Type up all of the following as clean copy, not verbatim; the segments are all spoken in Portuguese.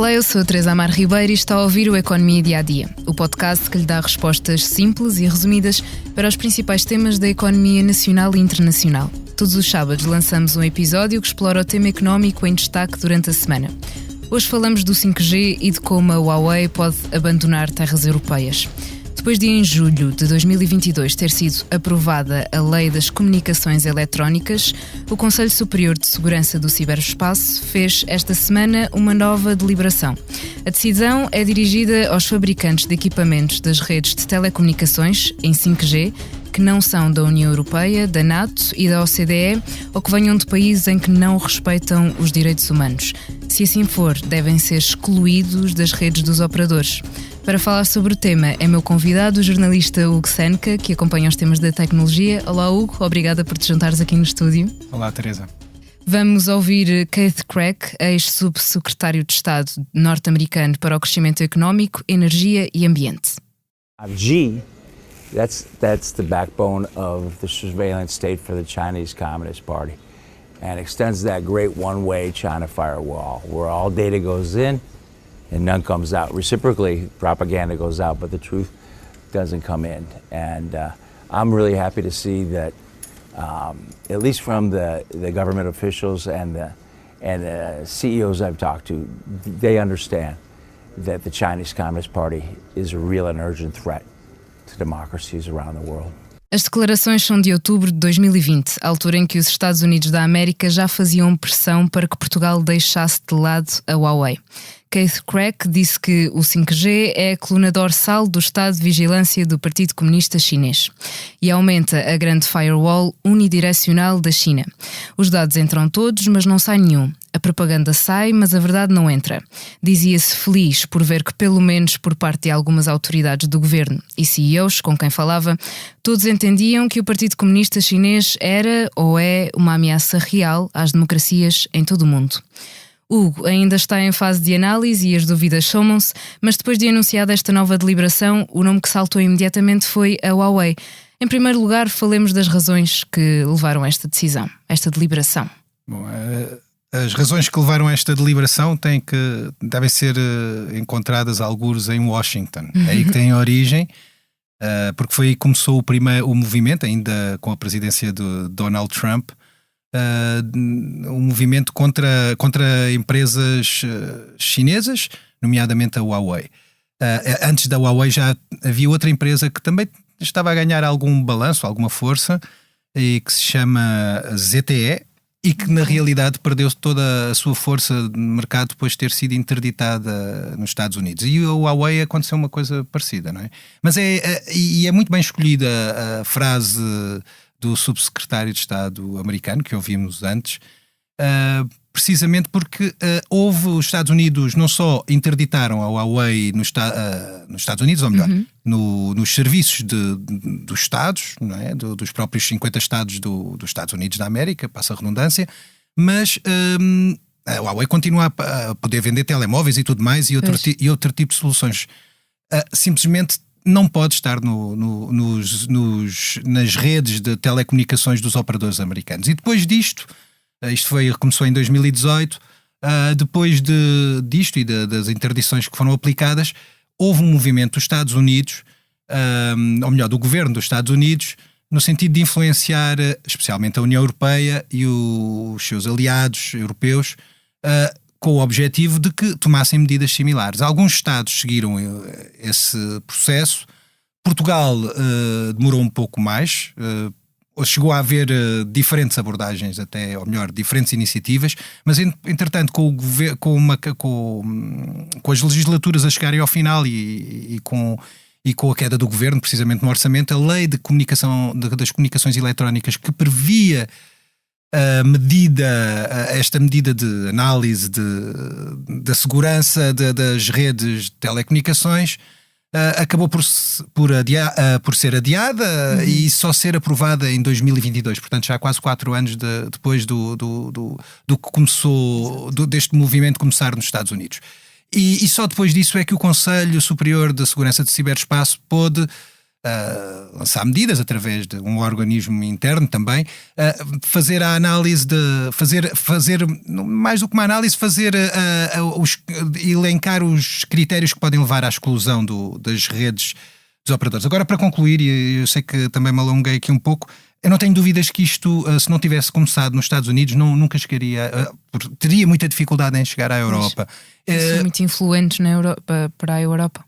Olá, eu sou a Teresa Amar Ribeiro e está a ouvir o Economia Dia a Dia, o podcast que lhe dá respostas simples e resumidas para os principais temas da economia nacional e internacional. Todos os sábados lançamos um episódio que explora o tema económico em destaque durante a semana. Hoje falamos do 5G e de como a Huawei pode abandonar terras europeias. Depois de, em julho de 2022, ter sido aprovada a Lei das Comunicações Eletrónicas, o Conselho Superior de Segurança do Ciberespaço fez esta semana uma nova deliberação. A decisão é dirigida aos fabricantes de equipamentos das redes de telecomunicações em 5G, que não são da União Europeia, da NATO e da OCDE, ou que venham de países em que não respeitam os direitos humanos. Se assim for, devem ser excluídos das redes dos operadores. Para falar sobre o tema é meu convidado, o jornalista Hugo Seneca, que acompanha os temas da tecnologia. Olá, Hugo, obrigada por te juntares aqui no estúdio. Olá, Teresa. Vamos ouvir Keith Krach, ex-subsecretário de Estado norte-americano para o Crescimento Económico, Energia e Ambiente. 5G, that's the backbone of the surveillance state for the Chinese Communist Party, and extends that great one-way China firewall, where all data goes in and none comes out. Reciprocally, propaganda goes out, but the truth doesn't come in. And I'm really happy to see that, at least from the government officials and the CEOs I've talked to, they understand that the Chinese Communist Party is a real and urgent threat to democracies around the world. As declarações são de outubro de 2020, a altura em que os Estados Unidos da América já faziam pressão para que Portugal deixasse de lado a Huawei. Keith Krach disse que o 5G é a coluna dorsal do Estado de Vigilância do Partido Comunista Chinês e aumenta a grande firewall unidirecional da China. Os dados entram todos, mas não sai nenhum. A propaganda sai, mas a verdade não entra. Dizia-se feliz por ver que, pelo menos por parte de algumas autoridades do governo e CEOs com quem falava, todos entendiam que o Partido Comunista Chinês era ou é uma ameaça real às democracias em todo o mundo. Hugo ainda está em fase de análise e as dúvidas somam-se, mas depois de anunciada esta nova deliberação, o nome que saltou imediatamente foi a Huawei. Em primeiro lugar, falemos das razões que levaram a esta decisão, esta deliberação. Bom, as razões que levaram a esta deliberação devem ser encontradas algures em Washington. É aí que tem origem, porque foi aí que começou o movimento, ainda com a presidência de Donald Trump, um movimento contra empresas chinesas, nomeadamente a Huawei. Antes da Huawei já havia outra empresa que também estava a ganhar algum balanço, alguma força, e que se chama ZTE, e que na realidade perdeu toda a sua força de mercado depois de ter sido interditada nos Estados Unidos. E a Huawei aconteceu uma coisa parecida, não é? Mas é muito bem escolhida a frase do subsecretário de Estado americano, que ouvimos antes, precisamente porque os Estados Unidos não só interditaram a Huawei nos Estados Unidos, ou melhor, nos serviços dos Estados, não é? Dos próprios 50 Estados dos Estados Unidos da América, passa a redundância, mas a Huawei continua a poder vender telemóveis e tudo mais, e outro tipo de soluções. Simplesmente não pode estar nas redes de telecomunicações dos operadores americanos. E depois disto, começou em 2018, depois disto e das interdições que foram aplicadas, houve um movimento dos Estados Unidos, ou melhor, do governo dos Estados Unidos, no sentido de influenciar especialmente a União Europeia e os seus aliados europeus, com o objetivo de que tomassem medidas similares. Alguns Estados seguiram esse processo. Portugal demorou um pouco mais, chegou a haver diferentes abordagens, ou melhor, diferentes iniciativas, mas entretanto com as legislaturas a chegarem ao final e com a queda do governo, precisamente no orçamento, a lei das comunicações eletrónicas que previa esta medida de análise da segurança das redes de telecomunicações acabou por ser adiada e só ser aprovada em 2022, portanto já há quase 4 anos depois do que começou, deste movimento começar nos Estados Unidos. E só depois disso é que o Conselho Superior de Segurança de Ciberespaço pôde lançar medidas através de um organismo interno também, fazer a análise fazer mais do que uma análise, elencar os critérios que podem levar à exclusão das redes dos operadores. Agora, para concluir, e eu sei que também me alonguei aqui um pouco, eu não tenho dúvidas que isto, se não tivesse começado nos Estados Unidos, nunca chegaria, teria muita dificuldade em chegar à Europa. São muito influentes na Europa, para a Europa.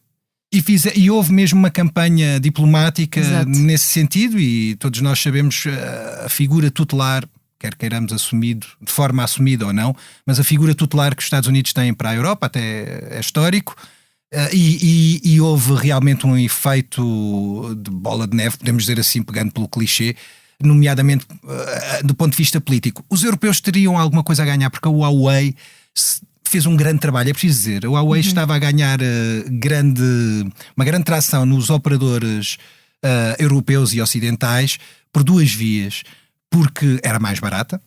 E houve mesmo uma campanha diplomática Exato. nesse sentido, e todos nós sabemos a figura tutelar, quer queiramos assumido, de forma assumida ou não, mas a figura tutelar que os Estados Unidos têm para a Europa até é histórico, e houve realmente um efeito de bola de neve, podemos dizer assim, pegando pelo clichê, nomeadamente do ponto de vista político. Os europeus teriam alguma coisa a ganhar, porque a Huawei fez um grande trabalho, é preciso dizer. A Huawei estava a ganhar uma grande tração nos operadores europeus e ocidentais por duas vias. Porque era mais barata,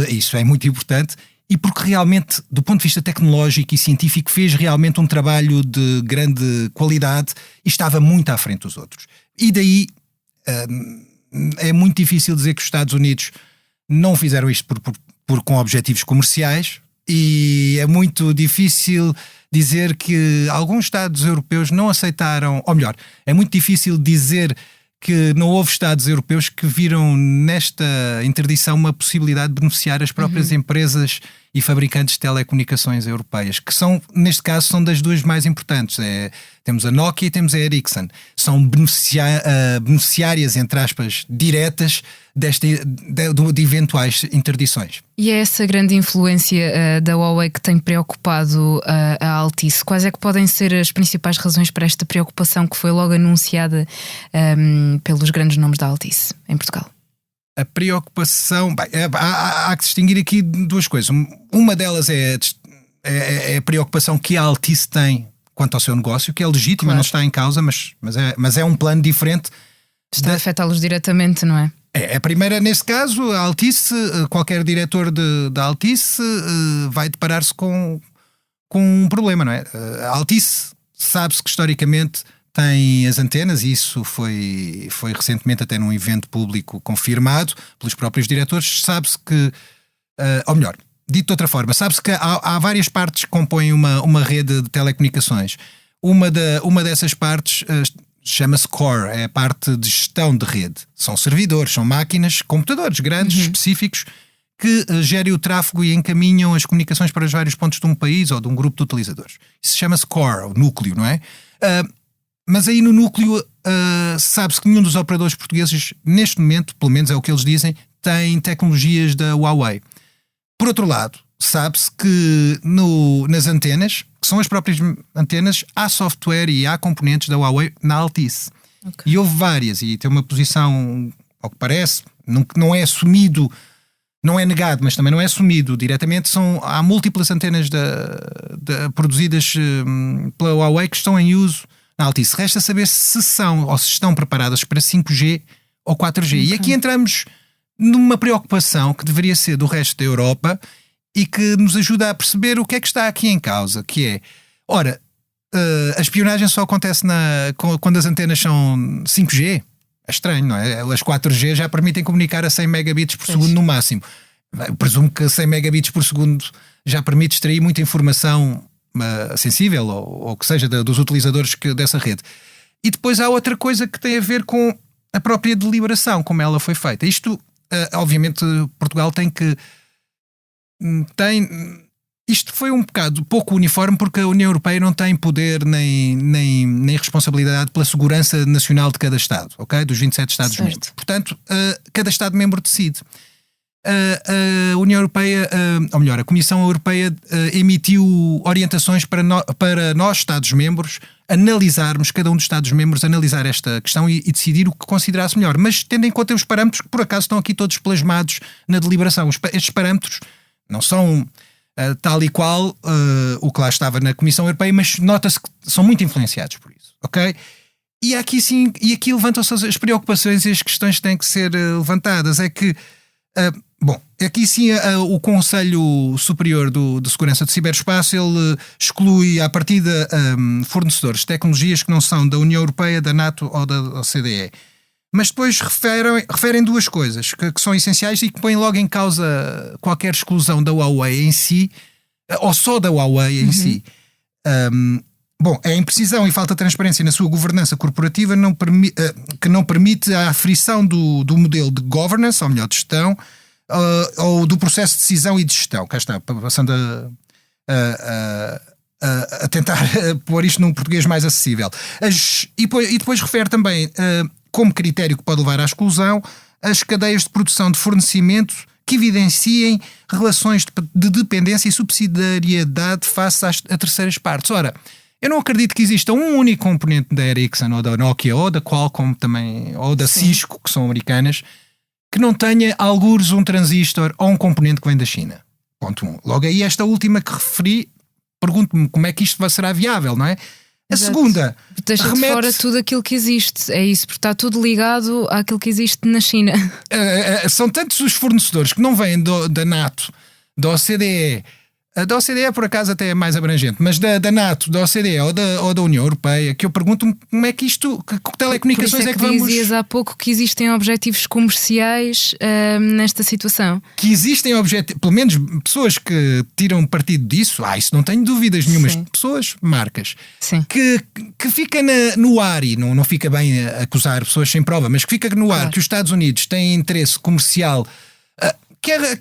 isso é muito importante, e porque realmente, do ponto de vista tecnológico e científico, fez realmente um trabalho de grande qualidade e estava muito à frente dos outros. E daí é muito difícil dizer que os Estados Unidos não fizeram isto com objetivos comerciais, e é muito difícil dizer que alguns Estados europeus não aceitaram, ou melhor, é muito difícil dizer que não houve Estados europeus que viram nesta interdição uma possibilidade de beneficiar as próprias empresas e fabricantes de telecomunicações europeias, que são, neste caso, são das duas mais importantes. Temos a Nokia e temos a Ericsson. São beneficiárias, entre aspas, diretas de eventuais interdições. E é essa grande influência da Huawei que tem preocupado a Altice. Quais é que podem ser as principais razões para esta preocupação que foi logo anunciada pelos grandes nomes da Altice em Portugal? A preocupação... Bem, há que distinguir aqui duas coisas. Uma delas é a preocupação que a Altice tem quanto ao seu negócio, que é legítima, claro. Não está em causa, mas é um plano diferente. Está a afetá-los diretamente, não é? A primeira, nesse caso, a Altice, qualquer diretor da Altice vai deparar-se com um problema, não é? A Altice sabe-se que historicamente tem as antenas, e isso foi recentemente até num evento público confirmado pelos próprios diretores. Sabe-se que, ou melhor, dito de outra forma, sabe-se que há várias partes que compõem uma rede de telecomunicações. Uma dessas partes chama-se Core, é a parte de gestão de rede. São servidores, são máquinas, computadores grandes, específicos, que gerem o tráfego e encaminham as comunicações para os vários pontos de um país ou de um grupo de utilizadores. Isso chama-se Core, o núcleo, não é? Mas aí no núcleo sabe-se que nenhum dos operadores portugueses, neste momento, pelo menos é o que eles dizem, tem tecnologias da Huawei. Por outro lado, sabe-se que nas antenas, que são as próprias antenas, há software e há componentes da Huawei na Altice. Okay. E houve várias, e tem uma posição, ao que parece, não é assumido, não é negado, mas também não é assumido diretamente. Há múltiplas antenas produzidas pela Huawei que estão em uso na Altice. Resta saber se são ou se estão preparadas para 5G ou 4G. Okay. E aqui entramos numa preocupação que deveria ser do resto da Europa e que nos ajuda a perceber o que é que está aqui em causa, que é, ora, a espionagem só acontece quando as antenas são 5G. É estranho, não é? As 4G já permitem comunicar a 100 megabits por segundo no máximo. Eu presumo que 100 megabits por segundo já permite extrair muita informação sensível, ou que seja, dos utilizadores dessa rede. E depois há outra coisa que tem a ver com a própria deliberação, como ela foi feita. Isto, obviamente, Portugal isto foi um bocado pouco uniforme, porque a União Europeia não tem poder nem responsabilidade pela segurança nacional de cada Estado, ok? Dos 27 Estados-membros. Portanto, cada Estado-membro decide. A União Europeia, ou melhor, a Comissão Europeia emitiu orientações para nós, Estados-membros, analisarmos, cada um dos Estados-membros, analisar esta questão e decidir o que considerasse melhor. Mas tendo em conta os parâmetros que, por acaso, estão aqui todos plasmados na deliberação. Estes parâmetros não são tal e qual o que lá estava na Comissão Europeia, mas nota-se que são muito influenciados por isso, ok? E aqui sim, e aqui levantam-se as preocupações e as questões que têm que ser levantadas. É que Bom, aqui sim o Conselho Superior de Segurança do Ciberespaço ele exclui à partida fornecedores de tecnologias que não são da União Europeia, da NATO ou da OCDE. Mas depois referem duas coisas que são essenciais e que põem logo em causa qualquer exclusão da Huawei em si, ou só da Huawei em si. Bom, a imprecisão e falta de transparência na sua governança corporativa que não permite a aferição do modelo de governance, ou melhor, de gestão, ou do processo de decisão e de gestão. Cá está, passando a tentar pôr isto num português mais acessível. E depois refere também, como critério que pode levar à exclusão, as cadeias de produção de fornecimento que evidenciem relações de dependência e subsidiariedade face a terceiras partes. Ora, eu não acredito que exista um único componente da Ericsson ou da Nokia ou da Qualcomm também, ou da Cisco, que são americanas, que não tenha algures um transistor ou um componente que vem da China. Ponto 1. Logo aí, esta última que referi, pergunto-me como é que isto será viável, não é? A segunda... Deixa de fora tudo aquilo que existe. É isso, porque está tudo ligado àquilo que existe na China. São tantos os fornecedores que não vêm da NATO, da OCDE... Da OCDE, por acaso, até é mais abrangente, mas da NATO, da OCDE ou da União Europeia, que eu pergunto-me como é que isto, que telecomunicações é que vamos... dizias há pouco que existem objetivos comerciais nesta situação. Que existem objetivos, pelo menos pessoas que tiram partido disso, isso não tenho dúvidas nenhumas, pessoas, marcas, que fica no ar, e não fica bem acusar pessoas sem prova, mas que fica no ar que os Estados Unidos têm interesse comercial...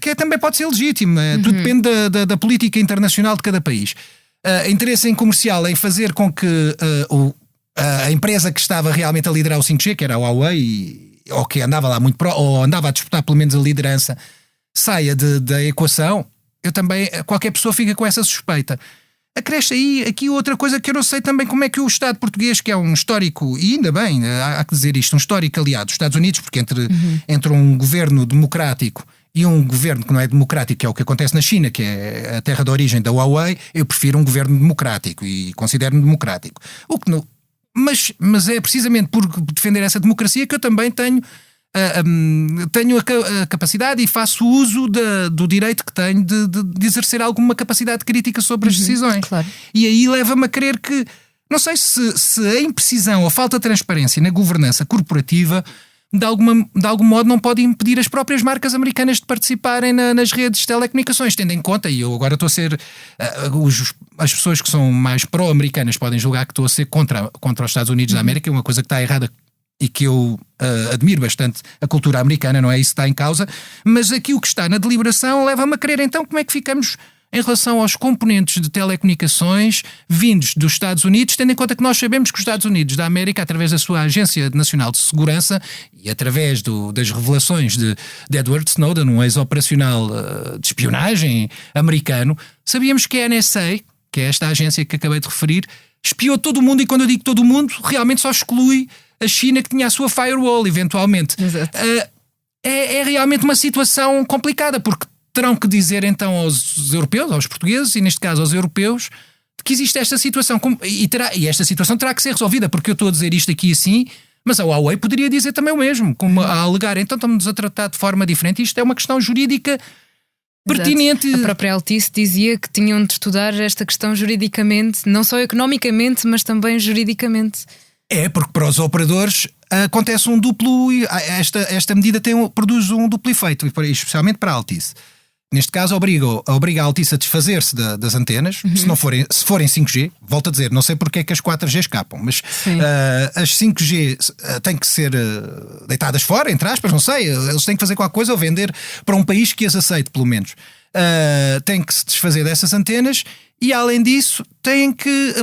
Que também pode ser legítimo, tudo depende da política internacional de cada país. Interesse em comercial em fazer com que a empresa que estava realmente a liderar o 5G, que era a Huawei, ou que andava lá muito ou andava a disputar pelo menos a liderança, saia da equação, qualquer pessoa fica com essa suspeita. Acresce aí aqui outra coisa que eu não sei também como é que o Estado português, que é um histórico, e ainda bem, há que dizer isto, um histórico aliado dos Estados Unidos, porque entre um governo democrático e um governo que não é democrático, que é o que acontece na China, que é a terra de origem da Huawei, eu prefiro um governo democrático e considero-me democrático. Mas é precisamente por defender essa democracia que eu também tenho a capacidade e faço uso do direito que tenho de exercer alguma capacidade crítica sobre as decisões. Claro. E aí leva-me a crer que, não sei se a imprecisão ou a falta de transparência na governança corporativa de algum modo não pode impedir as próprias marcas americanas de participarem nas redes de telecomunicações, tendo em conta, e eu agora estou a ser as pessoas que são mais pró-americanas podem julgar que estou a ser contra os Estados Unidos da América, uma coisa que está errada e que eu admiro bastante a cultura americana, não é isso que está em causa, mas aqui o que está na deliberação leva-me a crer então como é que ficamos em relação aos componentes de telecomunicações vindos dos Estados Unidos, tendo em conta que nós sabemos que os Estados Unidos da América, através da sua Agência Nacional de Segurança e através das revelações de Edward Snowden, um ex-operacional de espionagem americano, sabíamos que a NSA, que é esta agência que acabei de referir, espiou todo o mundo, e quando eu digo todo o mundo, realmente só exclui a China, que tinha a sua firewall, eventualmente. Exato. É realmente uma situação complicada, porque terão que dizer então aos europeus, aos portugueses, e neste caso aos europeus, que existe esta situação e esta situação terá que ser resolvida, porque eu estou a dizer isto aqui assim, mas a Huawei poderia dizer também o mesmo, como a alegar, então estamos a tratar de forma diferente. Isto é uma questão jurídica pertinente. Exato. A própria Altice dizia que tinham de estudar esta questão juridicamente, não só economicamente, mas também juridicamente. Porque para os operadores acontece um duplo, esta medida produz um duplo efeito, especialmente para a Altice. Neste caso obriga a Altice a desfazer-se das antenas, se forem 5G, volto a dizer, não sei porque é que as 4G escapam, mas as 5G têm que ser deitadas fora, entre aspas, não sei, eles têm que fazer qualquer coisa ou vender para um país que as aceite, pelo menos. Têm que se desfazer dessas antenas e, além disso, têm que,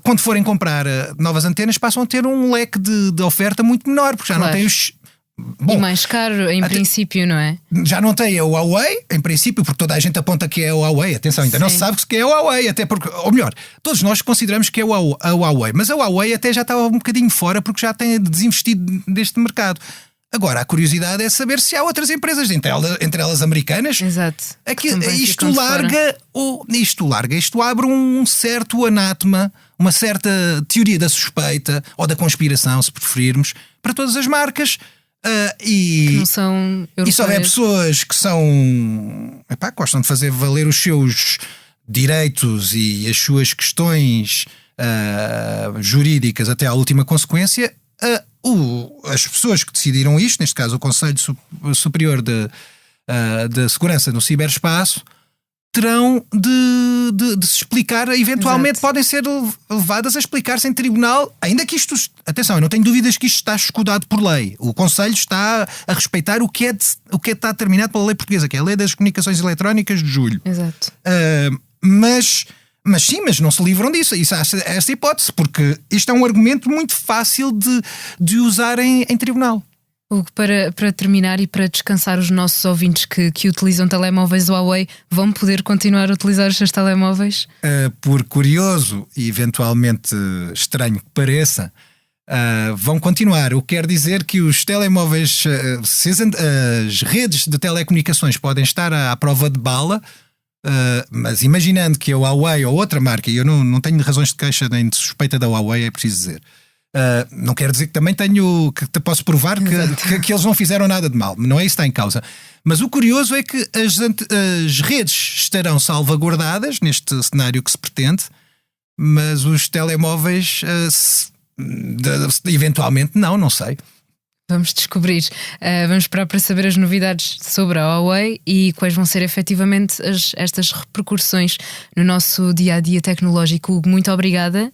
quando forem comprar novas antenas, passam a ter um leque de oferta muito menor, porque já não têm os... Bom, e mais caro, em princípio, não é? Já não tem a Huawei, em princípio, porque toda a gente aponta que é a Huawei. Atenção, ainda não se sabe que é a Huawei, até porque, ou melhor, todos nós consideramos que é a Huawei, mas a Huawei até já estava um bocadinho fora porque já tem desinvestido deste mercado. Agora, a curiosidade é saber se há outras empresas, entre elas americanas. Exato. Isto abre um certo anátema, uma certa teoria da suspeita ou da conspiração, se preferirmos, para todas as marcas Que não são europeias. E se houver pessoas que gostam de fazer valer os seus direitos e as suas questões jurídicas até à última consequência, as pessoas que decidiram isto, neste caso o Conselho Superior de Segurança no Ciberespaço, terão de se explicar, eventualmente. Exato. Podem ser levadas a explicar-se em tribunal, ainda que isto, atenção, eu não tenho dúvidas que isto está escudado por lei. O Conselho está a respeitar o que está determinado pela lei portuguesa, que é a Lei das Comunicações Eletrónicas de julho. Exato. Mas não se livram disso. Isso há essa hipótese, porque isto é um argumento muito fácil de usar em tribunal. Hugo, para terminar e para descansar os nossos ouvintes que utilizam telemóveis Huawei, vão poder continuar a utilizar os seus telemóveis? Por curioso e eventualmente estranho que pareça, vão continuar. O que quer dizer que os telemóveis, as redes de telecomunicações podem estar à prova de bala, mas imaginando que a Huawei ou outra marca, e eu não tenho razões de queixa nem de suspeita da Huawei, é preciso dizer, não quer dizer que também que te posso provar que eles não fizeram nada de mal. Não é isso que está em causa. Mas o curioso é que as redes estarão salvaguardadas neste cenário que se pretende, mas os telemóveis eventualmente não sei. Vamos descobrir. Vamos esperar para saber as novidades sobre a Huawei e quais vão ser efetivamente estas repercussões no nosso dia-a-dia tecnológico. Hugo, muito obrigada.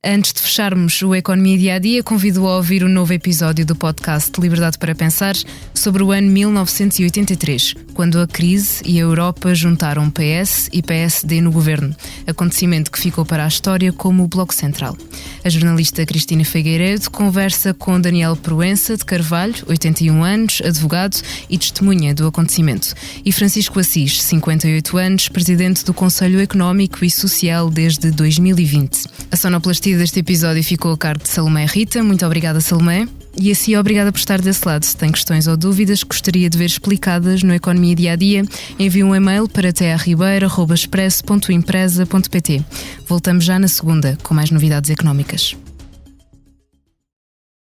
Antes de fecharmos o Economia Dia a Dia, convido a ouvir o novo episódio do podcast Liberdade para Pensar sobre o ano 1983, quando a crise e a Europa juntaram PS e PSD no governo, acontecimento que ficou para a história como o Bloco Central. A jornalista Cristina Figueiredo conversa com Daniel Proença de Carvalho, 81 anos, advogado e testemunha do acontecimento, e Francisco Assis, 58 anos, presidente do Conselho Económico e Social desde 2020. A sonoplastia deste episódio ficou a cargo de Salomé Rita. Muito obrigada, Salomé. E assim, obrigada por estar desse lado. Se tem questões ou dúvidas que gostaria de ver explicadas no Economia Dia a Dia, envie um e-mail para tearibeira@expresso.empresa.pt. Voltamos já na segunda com mais novidades económicas.